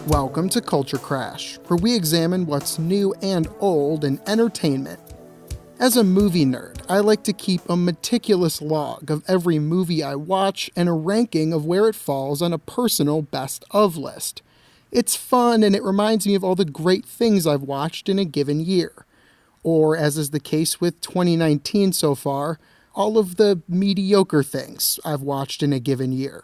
Welcome to Culture Crash, where we examine what's new and old in entertainment. As a movie nerd, I like to keep a meticulous log of every movie I watch and a ranking of where it falls on a personal best-of list. It's fun and it reminds me of all the great things I've watched in a given year. Or, as is the case with 2019 so far, all of the mediocre things I've watched in a given year.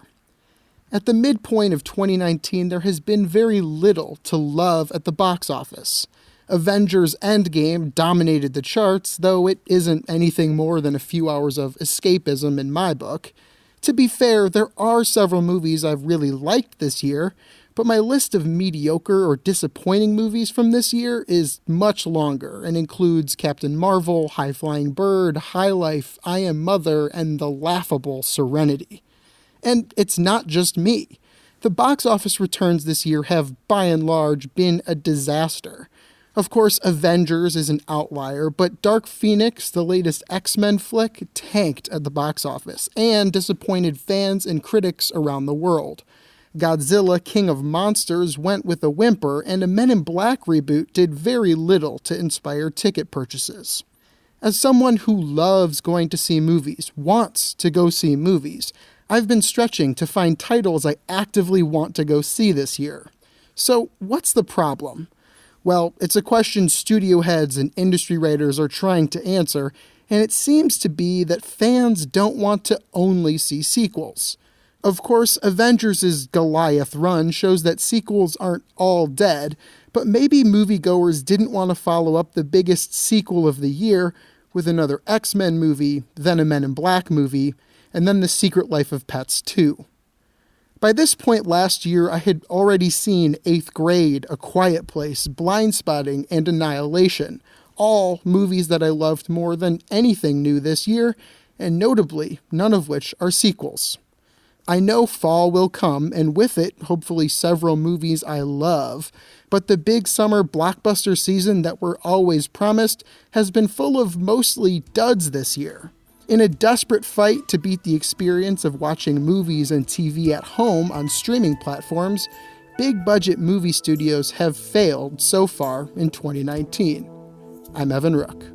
At the midpoint of 2019, there has been very little to love at the box office. Avengers Endgame dominated the charts, though it isn't anything more than a few hours of escapism in my book. To be fair, there are several movies I've really liked this year, but my list of mediocre or disappointing movies from this year is much longer and includes Captain Marvel, High Flying Bird, High Life, I Am Mother, and the laughable Serenity. And it's not just me. The box office returns this year have, by and large, been a disaster. Of course, Avengers is an outlier, but Dark Phoenix, the latest X-Men flick, tanked at the box office and disappointed fans and critics around the world. Godzilla King of Monsters went with a whimper, and a Men in Black reboot did very little to inspire ticket purchases. As someone who loves going to see movies, wants to go see movies, I've been stretching to find titles I actively want to go see this year. So, what's the problem? Well, it's a question studio heads and industry writers are trying to answer, and it seems to be that fans don't want to only see sequels. Of course, Avengers' Goliath run shows that sequels aren't all dead, but maybe moviegoers didn't want to follow up the biggest sequel of the year with another X-Men movie, then a Men in Black movie, and then The Secret Life of Pets 2. By this point last year, I had already seen 8th Grade, A Quiet Place, Blindspotting, and Annihilation, all movies that I loved more than anything new this year, and notably, none of which are sequels. I know fall will come, and with it, hopefully several movies I love, but the big summer blockbuster season that we're always promised has been full of mostly duds this year. In a desperate fight to beat the experience of watching movies and TV at home on streaming platforms, big-budget movie studios have failed so far in 2019. I'm Evan Rook.